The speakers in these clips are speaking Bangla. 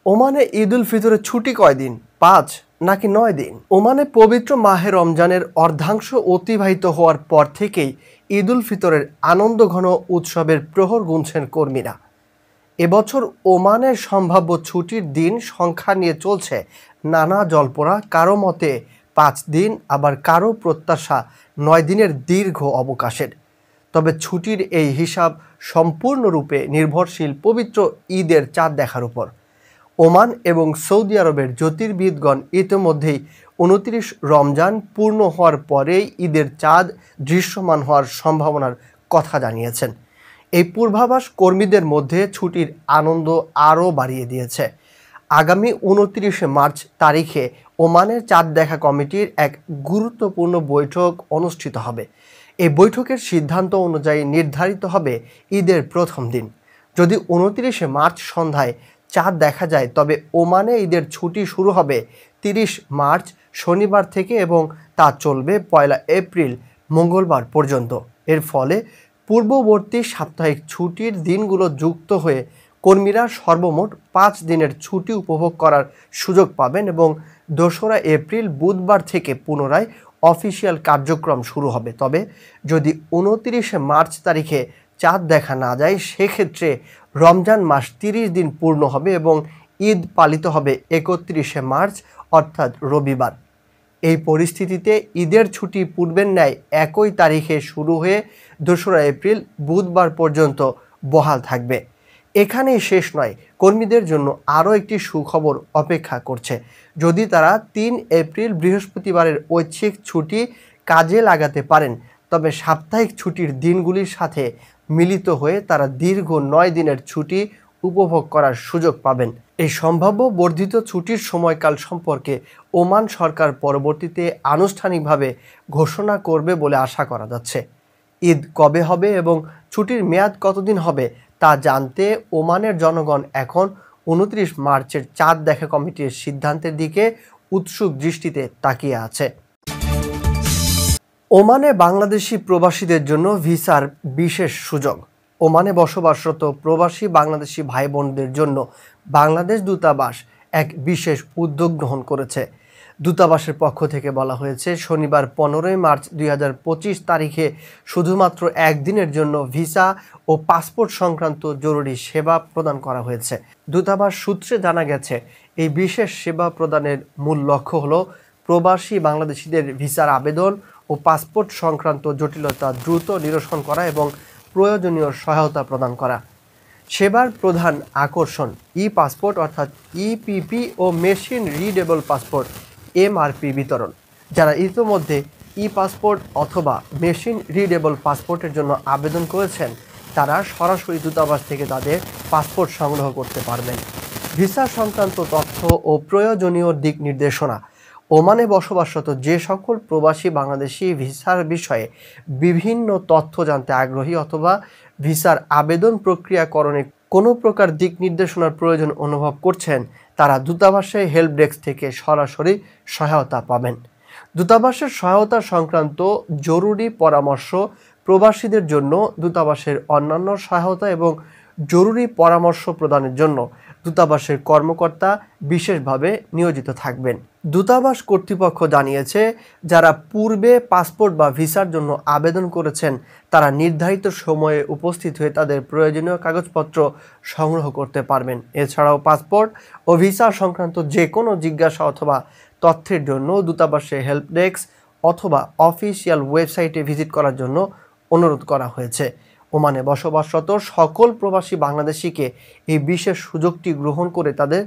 ওমানে ঈদ উল ফিতরের ছুটি কয়দিন? ৫ নাকি ৯ দিন? ওমানে পবিত্র মাহে রমজানের অর্ধাংশ অতিবাহিত হওয়ার পর থেকেই ঈদ উল ফিতরের আনন্দঘন উৎসবের প্রহর গুনছেন কর্মীরা। এবছর ওমানের সম্ভাব্য ছুটির দিন সংখ্যা নিয়ে চলছে নানা জল্পনা। কারো মতে ৫ দিন, আবার কারো প্রত্যাশা ৯ দিনের দীর্ঘ অবকাশের। তবে ছুটির এই হিসাব সম্পূর্ণরূপে নির্ভরশীল পবিত্র ঈদের চাঁদ দেখার উপর। ওমান এবং সৌদি আরবের জ্যোতির্বিদগণ ইতিমধ্যেই ২৯ রমজান পূর্ণ হওয়ার পরেই ঈদের চাঁদ দৃশ্যমান হওয়ার সম্ভাবনার কথা জানিয়েছেন। এই পূর্বাভাস কর্মীদের মধ্যে ছুটির আনন্দ আরও বাড়িয়ে দিয়েছে। আগামী ২৯ মার্চ তারিখে ওমানের চাঁদ দেখা কমিটির এক গুরুত্বপূর্ণ বৈঠক অনুষ্ঠিত হবে। এই বৈঠকের সিদ্ধান্ত অনুযায়ী নির্ধারিত হবে ঈদের প্রথম দিন। যদি ২৯ মার্চ সন্ধ্যায় চাঁদ দেখা যায়, তবে ওমানে ঈদের ছুটি শুরু হবে ৩০ মার্চ শনিবার থেকে এবং তা চলবে ১ এপ্রিল মঙ্গলবার পর্যন্ত। এর ফলে পূর্ববর্তী সাপ্তাহিক ছুটির দিনগুলো যুক্ত হয়ে কর্মীরা সর্বমোট ৫ দিনের ছুটি উপভোগ করার সুযোগ পাবেন এবং ২রা এপ্রিল বুধবার থেকে পুনরায় অফিসিয়াল কার্যক্রম শুরু হবে। তবে যদি ২৯ মার্চ তারিখে চাঁদ দেখা না যায়, সেক্ষেত্রে রমজান মাস ৩০ দিন পূর্ণ হবে এবং ঈদ পালিত হবে ৩১ মার্চ অর্থাৎ রবিবার। এই পরিস্থিতিতে ঈদের ছুটি পূর্বের ন্যায় একই তারিখে শুরু হয়ে ২রা এপ্রিল বুধবার পর্যন্ত বহাল থাকবে। এখানেই শেষ নয়, কর্মীদের জন্য আরও একটি সুখবর অপেক্ষা করছে। যদি তারা ৩ এপ্রিল বৃহস্পতিবারের ঐচ্ছিক ছুটি কাজে লাগাতে পারেন, তবে সাপ্তাহিক ছুটির দিনগুলির সাথে মিলিত হয়ে তারা দীর্ঘ ৯ দিনের ছুটি উপভোগ করার সুযোগ পাবেন। এই সম্ভাব্য বর্ধিত ছুটির সময়কাল সম্পর্কে ওমান সরকার পরবর্তীতে আনুষ্ঠানিকভাবে ঘোষণা করবে বলে আশা করা যাচ্ছে। ঈদ কবে হবে এবং ছুটির মেয়াদ কতদিন হবে তা জানতে ওমানের জনগণ এখন ২৯ মার্চের চাঁদ দেখা কমিটির সিদ্ধান্তের দিকে উৎসুক দৃষ্টিতে তাকিয়ে আছে। ওমানে বাংলাদেশি প্রবাসীদের জন্য ভিসার বিশেষ সুযোগ। ওমানে বসবাসরত প্রবাসী বাংলাদেশি ভাই বোনদের জন্য বাংলাদেশ দূতাবাস এক বিশেষ উদ্যোগ গ্রহণ করেছে। দূতাবাসের পক্ষ থেকে বলা হয়েছে, শনিবার ১৫ মার্চ ২০২৫ তারিখে শুধুমাত্র একদিনের জন্য ভিসা ও পাসপোর্ট সংক্রান্ত জরুরি সেবা প্রদান করা হয়েছে। দূতাবাস সূত্রে জানা গেছে, এই বিশেষ সেবা প্রদানের মূল লক্ষ্য হল প্রবাসী বাংলাদেশিদের ভিসার আবেদন ও পাসপোর্ট সংক্রান্ত জটিলতা দ্রুত নিরসন করা এবং প্রয়োজনীয় সহায়তা প্রদান করা। সেবার প্রধান আকর্ষণ ই পাসপোর্ট অর্থাৎ ইপিপি ও মেশিন রিডেবল পাসপোর্ট এমআরপি বিতরণ। যারা ইতিমধ্যে ই পাসপোর্ট অথবা মেশিন রিডেবল পাসপোর্টের জন্য আবেদন করেছেন, তারা সরাসরি দূতাবাস থেকে তাদের পাসপোর্ট সংগ্রহ করতে পারবেন। ভিসা সংক্রান্ত তথ্য ও প্রয়োজনীয় দিক নির্দেশনা। ওমানে বসবাসরত যে সকল প্রবাসী বাংলাদেশি ভিসার বিষয়ে বিভিন্ন তথ্য জানতে আগ্রহী অথবা ভিসার আবেদন প্রক্রিয়াকরণে কোনো প্রকার দিক নির্দেশনার প্রয়োজন অনুভব করছেন, তারা দূতাবাসের হেল্প ডেস্ক থেকে সরাসরি সহায়তা পাবেন। দূতাবাসের সহায়তা সংক্রান্ত জরুরি পরামর্শ প্রবাসীদের জন্য দূতাবাসের অন্যান্য সহায়তা এবং জরুরি পরামর্শ প্রদানের জন্য দূতাবাসের কর্মকর্তা বিশেষভাবে নিয়োজিত থাকবেন। দূতাবাস কর্তৃপক্ষ জানিয়েছে, যারা পূর্বে পাসপোর্ট বা ভিসার জন্য আবেদন করেছেন, তারা নির্ধারিত সময়ে উপস্থিত হয়ে তাদের প্রয়োজনীয় কাগজপত্র সংগ্রহ করতে পারবেন। এছাড়াও পাসপোর্ট ও ভিসা সংক্রান্ত যে কোনো জিজ্ঞাসা অথবা তথ্যের জন্য দূতাবাসের হেল্প ডেস্ক অথবা অফিসিয়াল ওয়েবসাইটে ভিজিট করার জন্য অনুরোধ করা হয়েছে। ওমানে বসবাসরত সকল প্রবাসী বাংলাদেশিকে এই বিশেষ সুযোগটি গ্রহণ করে তাদের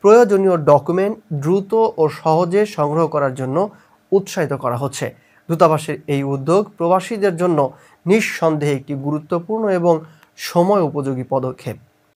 প্রয়োজনীয় ডকুমেন্ট দ্রুত ও সহজে সংগ্রহ করার জন্য উৎসাহিত করা হচ্ছে। দূতাবাসের এই উদ্যোগ প্রবাসীদের জন্য নিঃসন্দেহে একটি গুরুত্বপূর্ণ এবং সময় উপযোগী পদক্ষেপ।